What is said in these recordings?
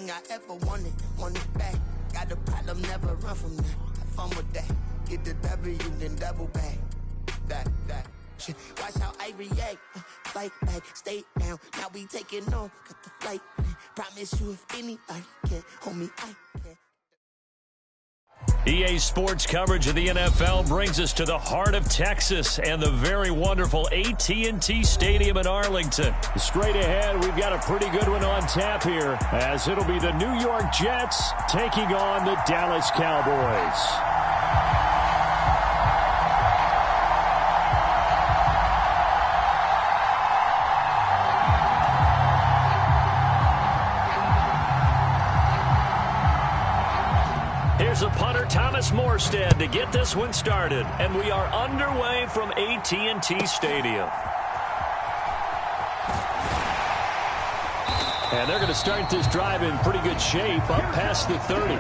Everything I ever wanted, want it back. Got a problem, never run from that. Have fun with that. Get the W, then double back. That shit. Watch how I react. Fight back, stay down. Now we taking on. Got the flight. Promise you, if anybody can hold me, I can. EA Sports coverage of the NFL brings us to the heart of Texas and the very wonderful AT&T Stadium in Arlington. Straight ahead, we've got a pretty good one on tap here, as it'll be the New York Jets taking on the Dallas Cowboys. Here's a punter, Thomas Morstead, to get this one started. And we are underway from AT&T Stadium. And they're going to start this drive in pretty good shape, up past the 30.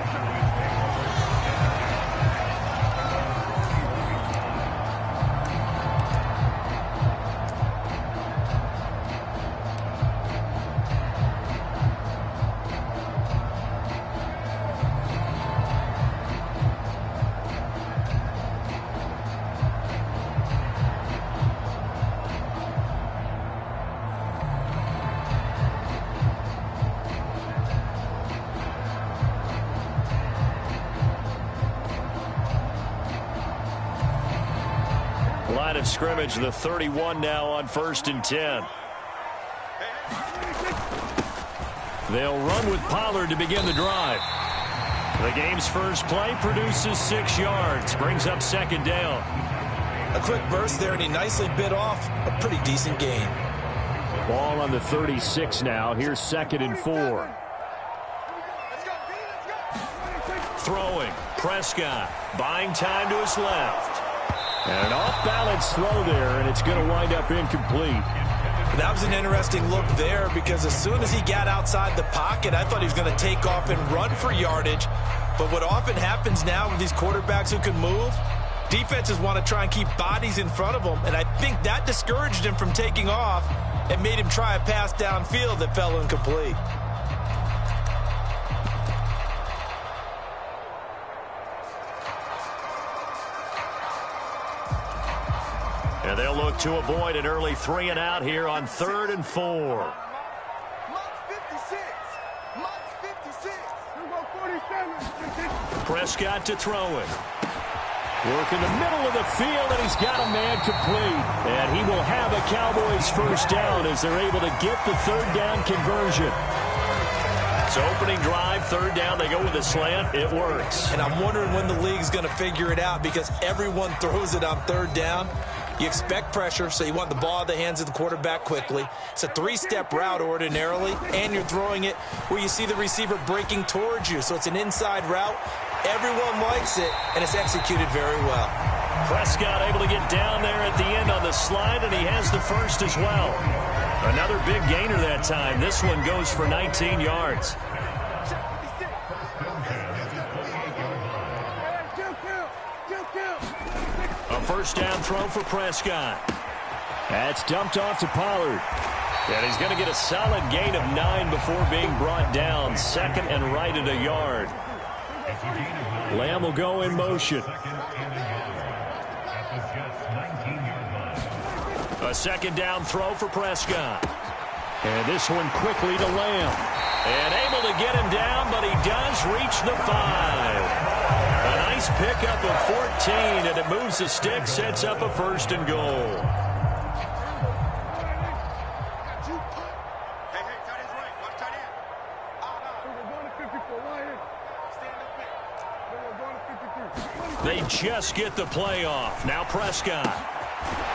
Line of scrimmage, the 31 now on 1st and 10. They'll run with Pollard to begin the drive. The game's first play produces 6 yards, brings up 2nd down. A quick burst there, and he nicely bit off a pretty decent gain. Ball on the 36 now. Here's 2nd and 4. Throwing, Prescott, buying time to his left. And an off-balance throw there, and it's going to wind up incomplete. That was an interesting look there, because as soon as he got outside the pocket, I thought he was going to take off and run for yardage. But what often happens now with these quarterbacks who can move, defenses want to try and keep bodies in front of them, and I think that discouraged him from taking off and made him try a pass downfield that fell incomplete. And they'll look to avoid an early 3 and out here on 3rd and 4. Prescott to throw it. Work in the middle of the field, and he's got a man complete. And he will have a Cowboys first down as they're able to get the 3rd down conversion. So opening drive, 3rd down, they go with a slant. It works. And I'm wondering when the league's going to figure it out, because everyone throws it on 3rd down. You expect pressure, so you want the ball in the hands of the quarterback quickly. It's a 3-step route ordinarily, and you're throwing it where you see the receiver breaking towards you. So it's an inside route. Everyone likes it, and it's executed very well. Prescott able to get down there at the end on the slide, and he has the first as well. Another big gainer that time. This one goes for 19 yards. A first down throw for Prescott. That's dumped off to Pollard. And he's going to get a solid gain of 9 before being brought down. 2nd and right at a yard. Lamb will go in motion. A 2nd down throw for Prescott. And this one quickly to Lamb. And able to get him down, but he does reach the 5. A nice pickup of 14, and it moves the stick, sets up a 1st and goal. They just get the play off. Now Prescott.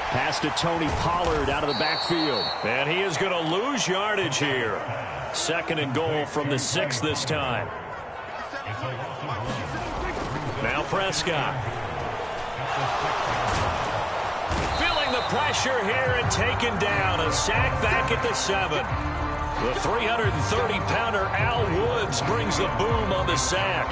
Pass to Tony Pollard out of the backfield. And he is going to lose yardage here. 2nd and goal from the 6 this time. Now Prescott. Feeling the pressure here and taken down. A sack back at the 7. The 330-pounder Al Woods brings the boom on the sack.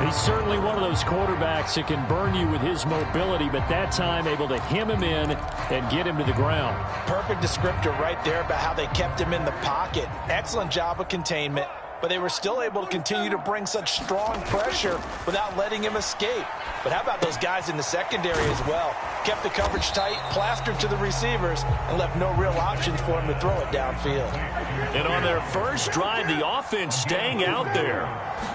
He's certainly one of those quarterbacks that can burn you with his mobility, but that time able to hem him in and get him to the ground. Perfect descriptor right there about how they kept him in the pocket. Excellent job of containment. but they were still able to continue to bring such strong pressure without letting him escape. But how about those guys in the secondary as well? Kept the coverage tight, plastered to the receivers, and left no real options for him to throw it downfield. And on their first drive, the offense staying out there.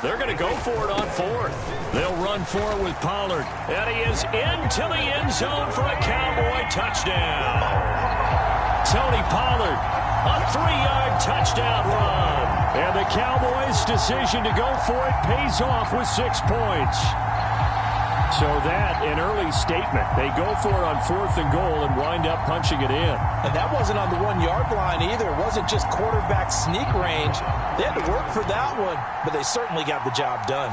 They're going to go for it on fourth. They'll run for it with Pollard. And he is into the end zone for a Cowboy touchdown. Tony Pollard, a 3-yard touchdown run. And the Cowboys' decision to go for it pays off with 6 points. So that, an early statement. They go for it on 4th and goal and wind up punching it in. And that wasn't on the 1-yard line either. It wasn't just quarterback sneak range. They had to work for that one, but they certainly got the job done.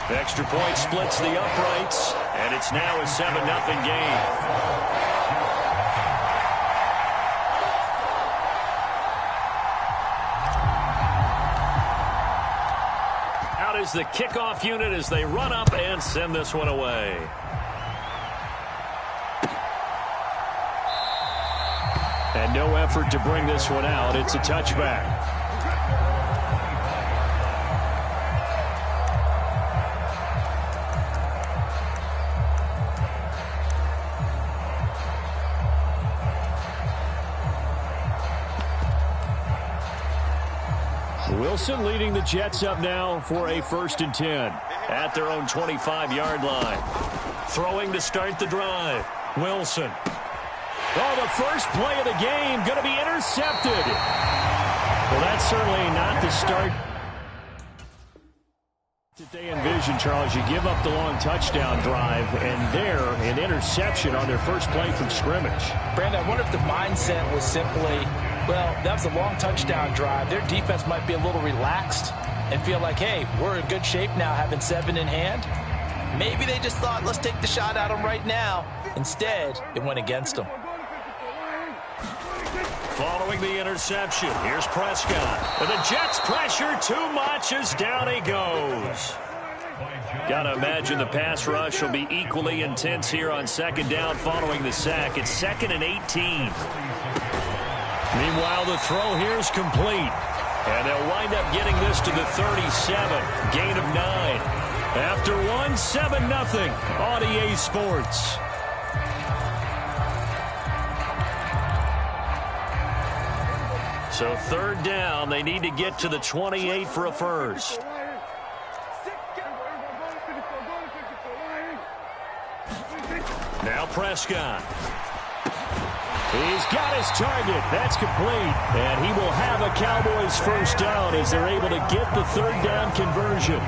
The extra point splits the uprights, and it's now a 7-0 game. Is the kickoff unit as they run up and send this one away. And no effort to bring this one out. It's a touchback. Wilson leading the Jets up now for a 1st and 10 at their own 25-yard line. Throwing to start the drive. Wilson. Oh, the first play of the game going to be intercepted. Well, that's certainly not the start that they envision, Charles. You give up the long touchdown drive, and there, an interception on their first play from scrimmage. Brandon, I wonder if the mindset was simply, well, that was a long touchdown drive. Their defense might be a little relaxed and feel like, hey, we're in good shape now having 7 in hand. Maybe they just thought, let's take the shot at them right now. Instead, it went against them. Following the interception, here's Prescott. And the Jets pressure too much as down he goes. Got to imagine the pass rush will be equally intense here on 2nd down following the sack. It's 2nd and 18. Meanwhile, the throw here is complete. And they'll wind up getting this to the 37. Gain of 9. After 1, 7-0 on EA Sports. So 3rd down, they need to get to the 28 for a first. Now Prescott. He's got his target. That's complete. And he will have a Cowboys 1st down as they're able to get the 3rd down conversion.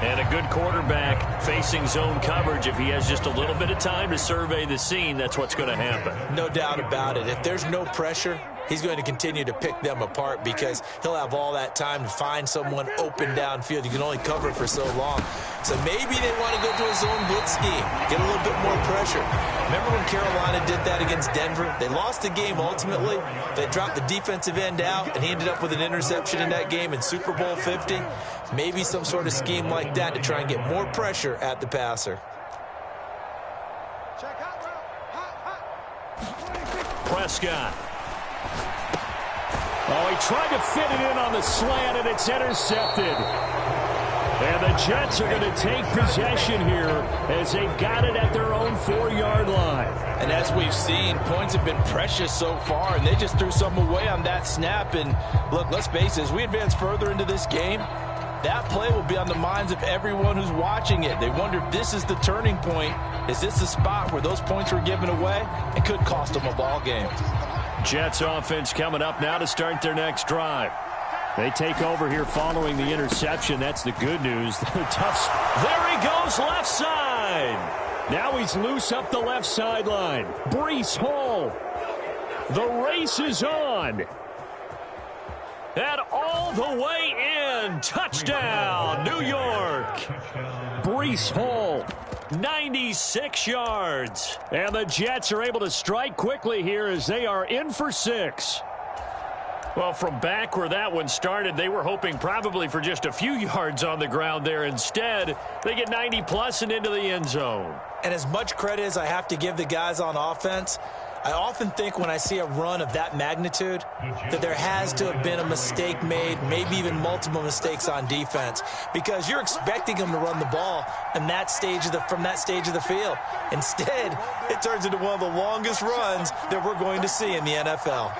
And a good quarterback facing zone coverage. If he has just a little bit of time to survey the scene, that's what's going to happen. No doubt about it. If there's no pressure, he's going to continue to pick them apart because he'll have all that time to find someone open downfield. You can only cover it for so long. So maybe they want to go to a zone blitz scheme, get a little bit more pressure. Remember when Carolina did that against Denver? They lost the game ultimately. They dropped the defensive end out, and he ended up with an interception in that game in Super Bowl 50. Maybe some sort of scheme like that to try and get more pressure at the passer. Prescott. Oh, he tried to fit it in on the slant, and it's intercepted. And the Jets are going to take possession here as they've got it at their own 4-yard line. And as we've seen, points have been precious so far, and they just threw some away on that snap. And look, let's face it, as we advance further into this game, that play will be on the minds of everyone who's watching it. They wonder if this is the turning point. Is this the spot where those points were given away? It could cost them a ball game. Jets offense coming up now to start their next drive. They take over here following the interception. That's the good news. There he goes, left side. Now he's loose up the left sideline. Breece Hall. The race is on. And all the way in. Touchdown, New York. Breece Hall, 96 yards. And the Jets are able to strike quickly here as they are in for 6. Well, from back where that one started, they were hoping probably for just a few yards on the ground there. Instead, they get 90-plus and into the end zone. And as much credit as I have to give the guys on offense, I often think when I see a run of that magnitude that there has to have been a mistake made, maybe even multiple mistakes on defense, because you're expecting them to run the ball in that stage from that stage of the field. Instead, it turns into one of the longest runs that we're going to see in the NFL.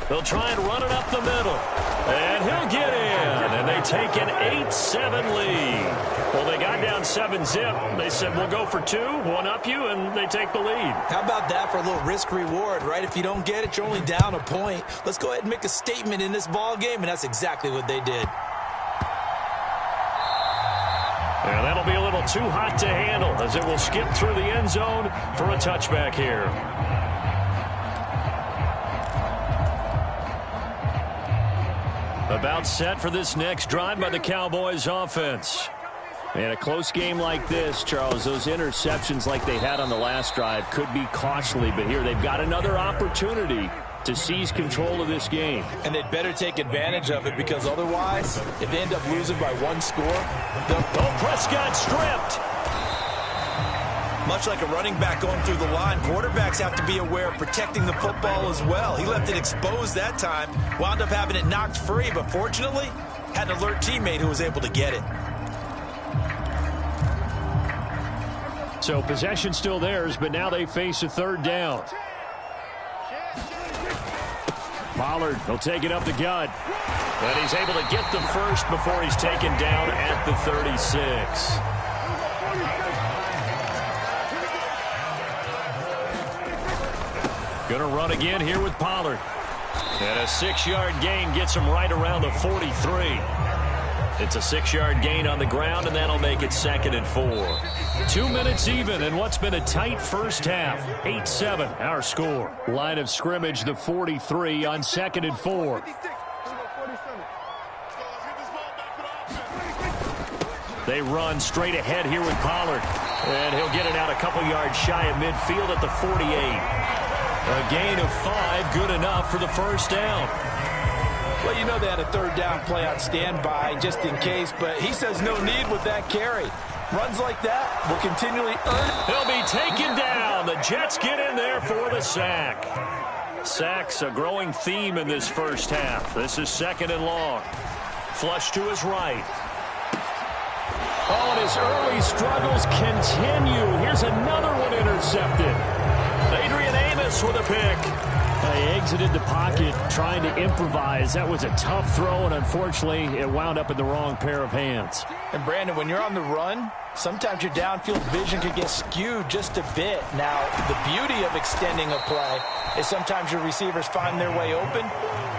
They'll try and run it up the middle. And he'll get in. And they take an 8-7 lead. Well, they got down 7-zip. They said, we'll go for 2, one up you, and they take the lead. How about that for a little risk-reward, right? If you don't get it, you're only down a point. Let's go ahead and make a statement in this ball game, and that's exactly what they did. And that'll be a little too hot to handle as it will skip through the end zone for a touchback here. About set for this next drive by the Cowboys offense. And a close game like this, Charles, those interceptions like they had on the last drive could be costly. But here they've got another opportunity to seize control of this game. And they'd better take advantage of it, because otherwise, if they end up losing by 1 score, Prescott stripped. Much like a running back going through the line, quarterbacks have to be aware of protecting the football as well. He left it exposed that time, wound up having it knocked free, but fortunately, had an alert teammate who was able to get it. So possession still theirs, but now they face a 3rd down. Pollard, he'll take it up the gut. But he's able to get the first before he's taken down at the 36. Going to run again here with Pollard. And a 6-yard gain gets him right around the 43. It's a 6-yard gain on the ground, and that'll make it 2nd and 4. 2 minutes even in what's been a tight first half. 8-7, our score. Line of scrimmage, the 43 on 2nd and 4. They run straight ahead here with Pollard. And he'll get it out a couple yards shy of midfield at the 48. A gain of 5, good enough for the first down. Well, you know they had a 3rd down play on standby just in case, but he says no need with that carry. Runs like that will continually earn it. He'll be taken down. The Jets get in there for the sack. Sacks a growing theme in this first half. This is 2nd and long. Flush to his right. Oh, and his early struggles continue. Here's another one intercepted. Adrian Amos with a pick. They exited the pocket trying to improvise. That was a tough throw, and unfortunately, it wound up in the wrong pair of hands. And, Brandon, when you're on the run, sometimes your downfield vision can get skewed just a bit. Now, the beauty of extending a play is sometimes your receivers find their way open,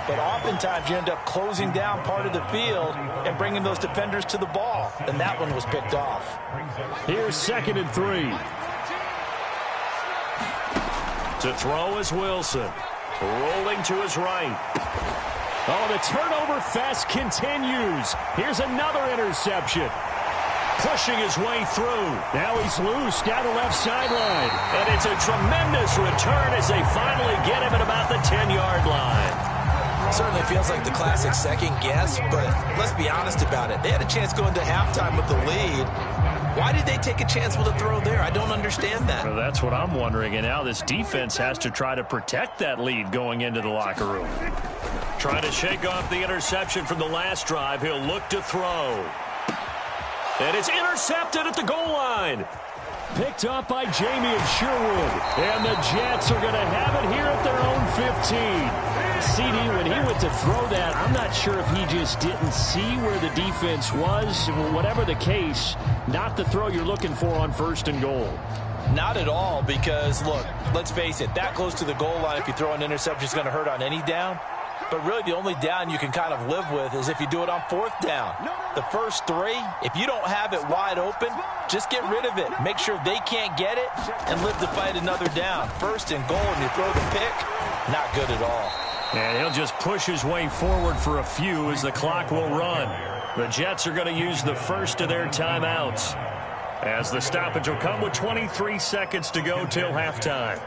but oftentimes you end up closing down part of the field and bringing those defenders to the ball, and that one was picked off. Here's 2nd and 3. To throw is Wilson. Rolling to his right. Oh, the turnover fest continues. Here's another interception. Pushing his way through. Now he's loose down the left sideline. And it's a tremendous return as they finally get him at about the 10-yard line. Certainly feels like the classic second guess, but let's be honest about it. They had a chance going to halftime with the lead. Why did they take a chance with a throw there? I don't understand that. Well, that's what I'm wondering. And now this defense has to try to protect that lead going into the locker room. Trying to shake off the interception from the last drive. He'll look to throw. And it's intercepted at the goal line. Picked up by Jamie and Sherwood. And the Jets are going to have it here at their own 15. CD, when he went to throw that, I'm not sure if he just didn't see where the defense was. Whatever the case, not the throw you're looking for on 1st and goal. Not at all, because, look, let's face it, that close to the goal line, if you throw an interception, is going to hurt on any down. But really the only down you can kind of live with is if you do it on 4th down. The first 3, if you don't have it wide open, just get rid of it. Make sure they can't get it and live to fight another down. 1st and goal, and you throw the pick, not good at all. And he'll just push his way forward for a few as the clock will run. The Jets are going to use the first of their timeouts, as the stoppage will come with 23 seconds to go till halftime.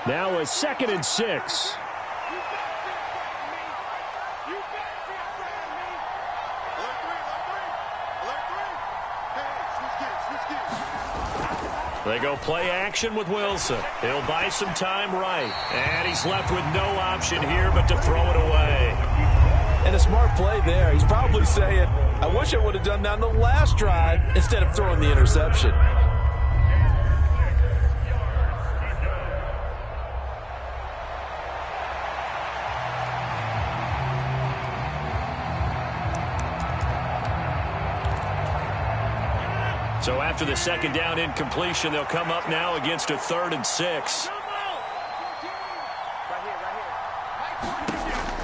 Now a 2nd and 6. They go play action with Wilson. He'll buy some time right. And he's left with no option here but to throw it away. And a smart play there. He's probably saying, I wish I would have done that on the last drive instead of throwing the interception. So after the second down incompletion, they'll come up now against a 3rd and 6.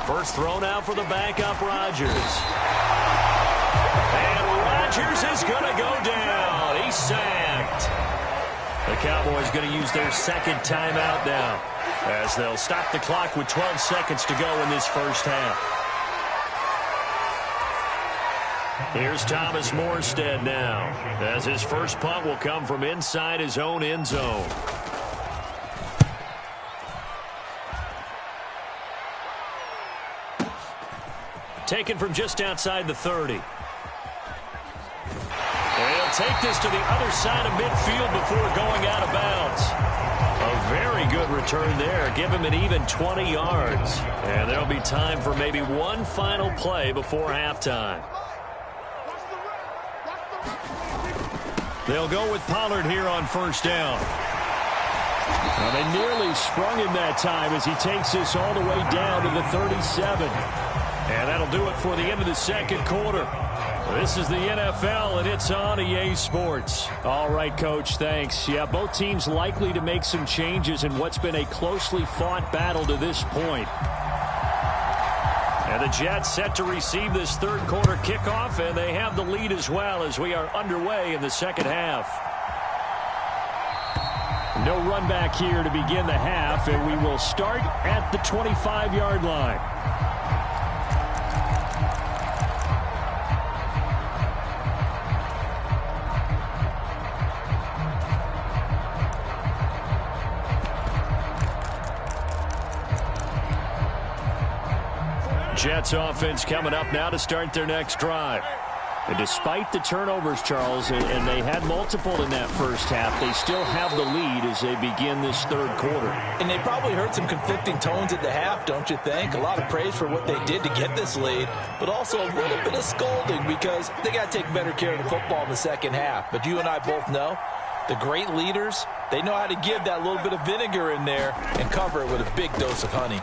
First throw now for the backup, Rodgers. And Rodgers is going to go down. He's sacked. The Cowboys going to use their second timeout now as they'll stop the clock with 12 seconds to go in this first half. Here's Thomas Morstead now, as his first punt will come from inside his own end zone. Taken from just outside the 30. They'll take this to the other side of midfield before going out of bounds. A very good return there. Give him an even 20 yards. And there'll be time for maybe one final play before halftime. They'll go with Pollard here on first down. Well, they nearly sprung him that time as he takes this all the way down to the 37. And that'll do it for the end of the second quarter. This is the NFL, and it's on EA Sports. All right, Coach, thanks. Yeah, both teams likely to make some changes in what's been a closely fought battle to this point. And the Jets set to receive this third quarter kickoff, and they have the lead as well as we are underway in the second half. No run back here to begin the half, and we will start at the 25-yard line. Jets offense coming up now to start their next drive. And despite the turnovers, Charles, and they had multiple in that first half, they still have the lead as they begin this third quarter. And they probably heard some conflicting tones at the half, don't you think? A lot of praise for what they did to get this lead, but also a little bit of scolding because they got to take better care of the football in the second half. But you and I both know the great leaders, they know how to give that little bit of vinegar in there and cover it with a big dose of honey.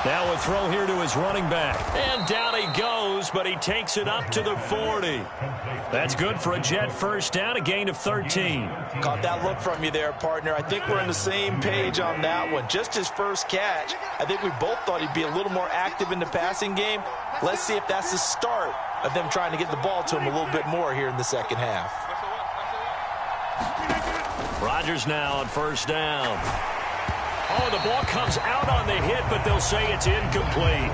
Now a throw here to his running back. And down he goes, but he takes it up to the 40. That's good for a Jet first down, a gain of 13. Caught that look from you there, partner. I think we're on the same page on that one. Just his first catch. I think we both thought he'd be a little more active in the passing game. Let's see if that's the start of them trying to get the ball to him a little bit more here in the second half. Rodgers now on first down. Oh, the ball comes out on the hit, but they'll say it's incomplete.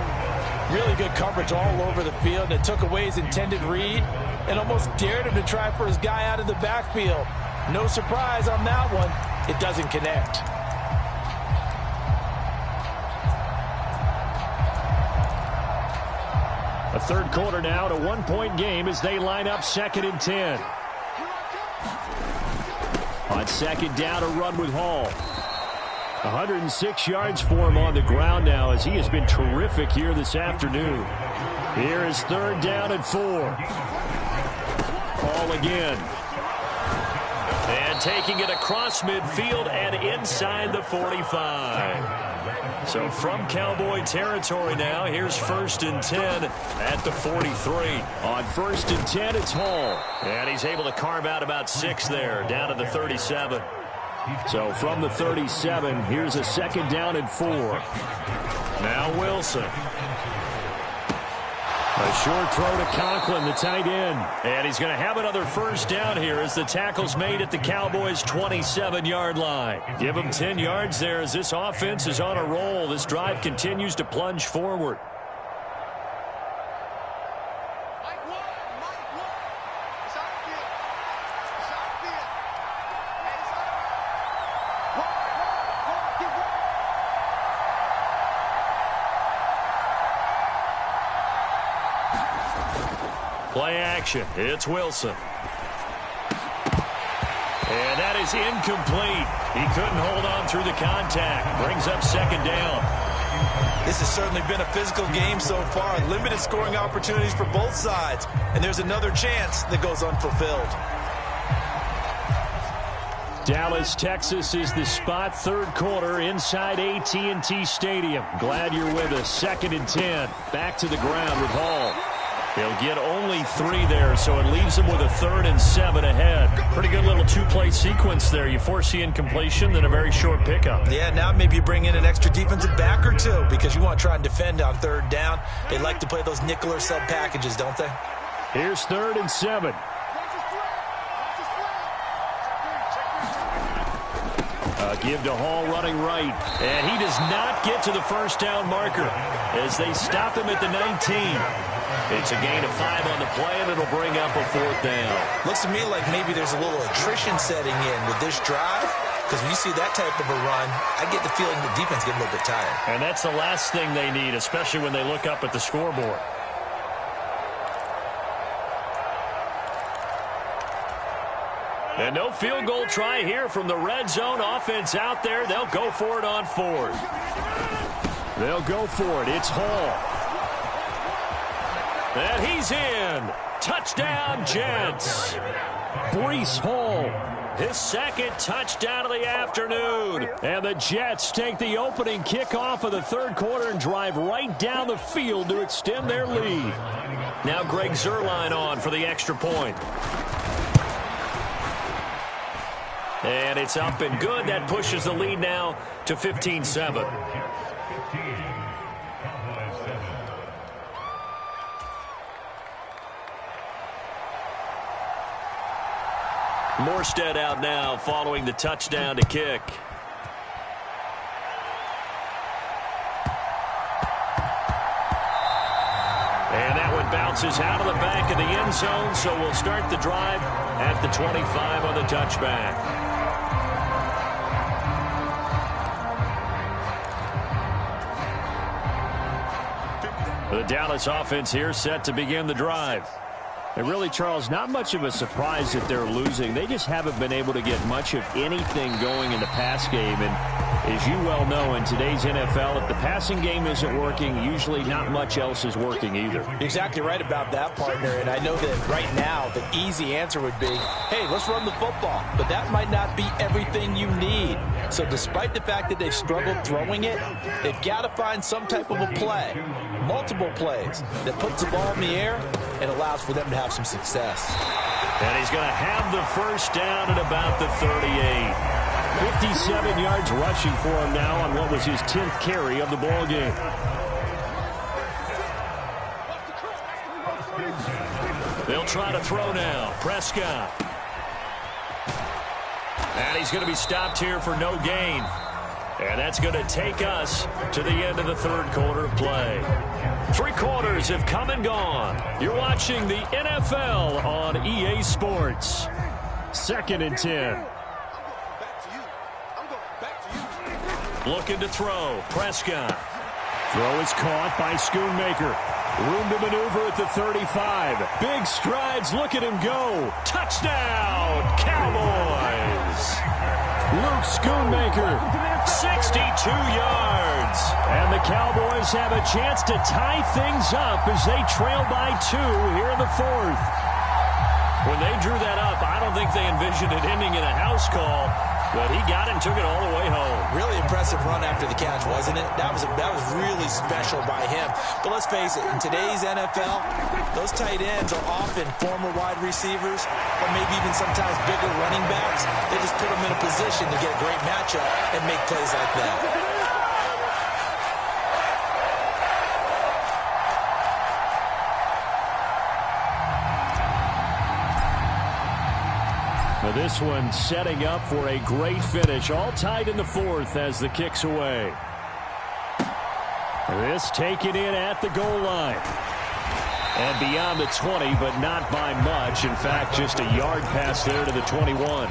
Really good coverage all over the field. It took away his intended read and almost dared him to try for his guy out of the backfield. No surprise on that one. It doesn't connect. A third quarter now, a one-point game as they line up 2nd and 10. On second down, a run with Hall. 106 yards for him on the ground now as he has been terrific here this afternoon. Here is 3rd down and 4. Hall again. And taking it across midfield and inside the 45. So from Cowboy territory now, here's 1st and 10 at the 43. On 1st and 10, it's Hall. And he's able to carve out about 6 there, down to the 37. So from the 37, here's a 2nd down and 4. Now Wilson. A short throw to Conklin, the tight end. And he's going to have another first down here as the tackle's made at the Cowboys' 27-yard line. Give him 10 yards there as this offense is on a roll. This drive continues to plunge forward. Play action. It's Wilson. And that is incomplete. He couldn't hold on through the contact. Brings up second down. This has certainly been a physical game so far. Limited scoring opportunities for both sides. And there's another chance that goes unfulfilled. Dallas, Texas is the spot. Third quarter inside AT&T Stadium. Glad you're with us. 2nd and 10. Back to the ground with Hall. He'll get only 3 there, so it leaves him with a 3rd and 7 ahead. Pretty good little 2-play sequence there. You foresee incompletion, then a very short pickup. Yeah, now maybe you bring in an extra defensive back or two because you want to try and defend on 3rd down. They like to play those nickel or sub packages, don't they? Here's 3rd and 7. Give to Hall running right, and he does not get to the first down marker as they stop him at the 19. It's a gain of 5 on the play, and it'll bring up a 4th down. Looks to me like maybe there's a little attrition setting in with this drive, because when you see that type of a run, I get the feeling the defense getting a little bit tired. And that's the last thing they need, especially when they look up at the scoreboard. And no field goal try here from the red zone. Offense out there. They'll go for it on 4th. They'll go for it. It's Hall. And he's in. Touchdown, Jets. Breece Hall, his 2nd touchdown of the afternoon. And the Jets take the opening kickoff of the 3rd quarter and drive right down the field to extend their lead. Now Greg Zuerlein on for the extra point. And it's up and good. That pushes the lead now to 15-7. Morstead out now following the touchdown to kick. And that one bounces out of the back of the end zone, so we'll start the drive at the 25 on the touchback. The Dallas offense here set to begin the drive. And really, Charles, not much of a surprise that they're losing. They just haven't been able to get much of anything going in the pass game. And as you well know, in today's NFL, if the passing game isn't working, usually not much else is working either. You're exactly right about that, partner. And I know that right now the easy answer would be, hey, let's run the football. But that might not be everything you need. So despite the fact that they've struggled throwing it, they've got to find some type of a play, multiple plays, that puts the ball in the air and allows for them to have some success. And he's going to have the first down at about the 38. 57 yards rushing for him now on what was his 10th carry of the ball game. They'll try to throw now. Prescott. And he's going to be stopped here for no gain. And that's going to take us to the end of the 3rd quarter of play. 3 quarters have come and gone. You're watching the NFL on EA Sports. 2nd and 10. Looking to throw. Prescott. Throw is caught by Schoonmaker. Room to maneuver at the 35. Big strides. Look at him go. Touchdown, Cowboys. Luke Schoonmaker, 62 yards. And the Cowboys have a chance to tie things up as they trail by 2 here in the 4th. When they drew that up, I don't think they envisioned it ending in a house call, but he got it and took it all the way home. Really impressive run after the catch, wasn't it? That was really special by him. But let's face it, in today's NFL, those tight ends are often former wide receivers or maybe even sometimes bigger running backs. They just put them in a position to get a great matchup and make plays like that. This one setting up for a great finish. All tied in the 4th as the kick's away. This taken in at the goal line. And beyond the 20, but not by much. In fact, just a yard pass there to the 21.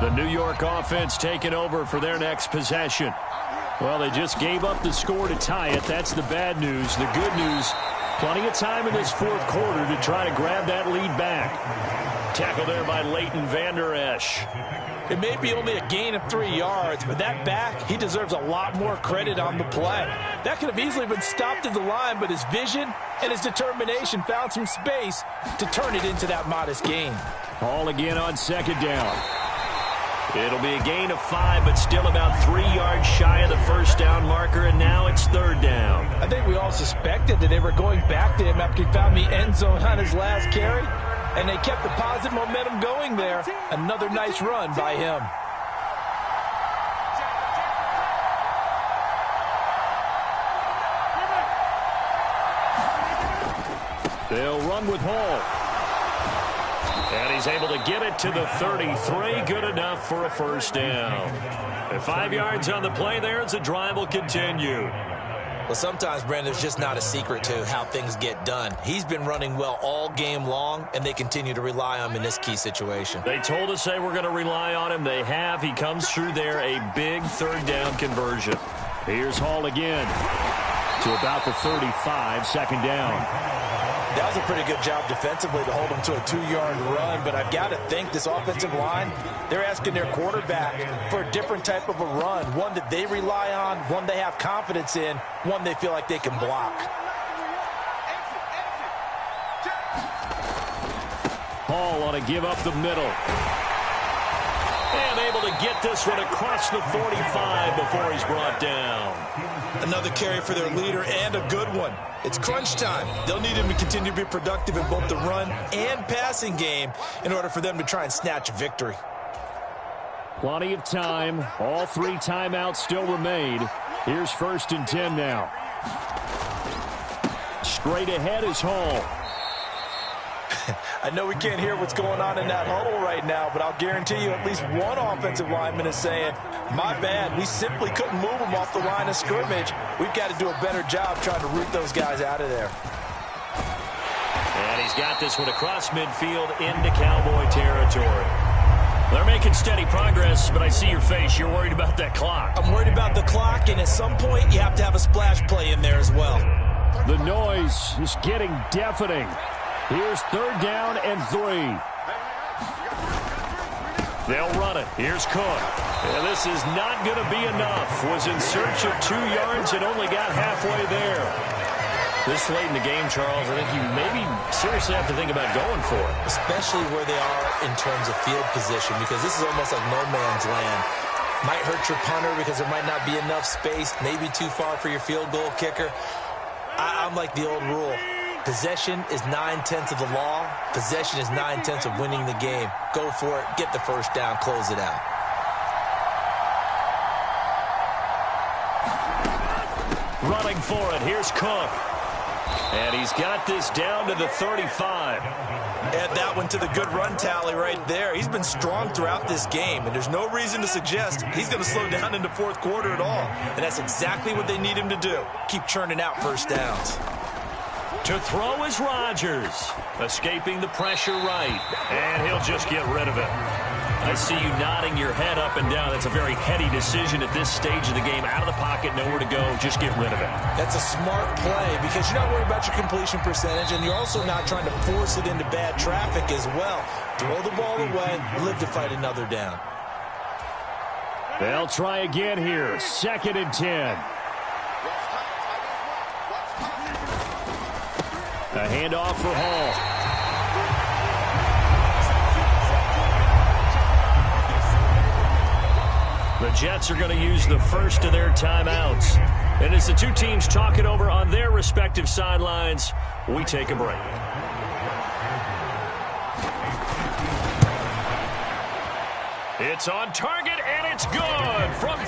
The New York offense taking over for their next possession. Well, they just gave up the score to tie it. That's the bad news. The good news, plenty of time in this fourth quarter to try to grab that lead back. Tackle there by Leighton Vander Esch. It may be only a gain of 3 yards, but that back, he deserves a lot more credit on the play. That could have easily been stopped at the line, but his vision and his determination found some space to turn it into that modest gain. Ball again on second down. It'll be a gain of 5, but still about 3 yards shy of the first down marker, and now it's third down. I think we all suspected that they were going back to him after he found the end zone on his last carry, and they kept the positive momentum going there. Another nice run by him. They'll run with Hall. And he's able to get it to the 33. Good enough for a first down. And 5 yards on the play there as the drive will continue. Well, sometimes, Brandon, there's just not a secret to how things get done. He's been running well all game long, and they continue to rely on him in this key situation. They told us they were going to rely on him. They have. He comes through there, a big third down conversion. Here's Hall again to about the 35, second down. That was a pretty good job defensively to hold him to a 2-yard run, but I've got to think this offensive line, they're asking their quarterback for a different type of a run, one that they rely on, one they have confidence in, one they feel like they can block. Hall on a give up the middle. And able to get this one across the 45 before he's brought down. Another carry for their leader and a good one. It's crunch time. They'll need him to continue to be productive in both the run and passing game in order for them to try and snatch a victory. Plenty of time. All 3 timeouts still remain. Here's 1st and 10 now. Straight ahead is Hall. I know we can't hear what's going on in that huddle right now, but I'll guarantee you at least one offensive lineman is saying, my bad, we simply couldn't move them off the line of scrimmage. We've got to do a better job trying to root those guys out of there. And he's got this one across midfield into Cowboy territory. They're making steady progress, but I see your face. You're worried about that clock. I'm worried about the clock, and at some point you have to have a splash play in there as well. The noise is getting deafening. Here's third down and 3. They'll run it. Here's Cook. And this is not going to be enough. Was in search of 2 yards and only got halfway there. This late in the game, Charles, I think you maybe seriously have to think about going for it. Especially where they are in terms of field position, because this is almost like no man's land. Might hurt your punter because there might not be enough space, maybe too far for your field goal kicker. I'm like the old rule. Possession is 9/10 of the law. Possession is 9/10 of winning the game. Go for it. Get the first down. Close it out. Running for it. Here's Cook. And he's got this down to the 35. Add that one to the good run tally right there. He's been strong throughout this game, and there's no reason to suggest he's going to slow down in the fourth quarter at all. And that's exactly what they need him to do. Keep churning out first downs. To throw is Rodgers. Escaping the pressure right. And he'll just get rid of it. I see you nodding your head up and down. That's a very heady decision at this stage of the game. Out of the pocket, nowhere to go. Just get rid of it. That's a smart play because you're not worried about your completion percentage, and you're also not trying to force it into bad traffic as well. Throw the ball away, live to fight another down. They'll try again here. 2nd and 10. A handoff for Hall. The Jets are going to use the first of their timeouts. And as the two teams talk it over on their respective sidelines, we take a break. It's on target, and it's good from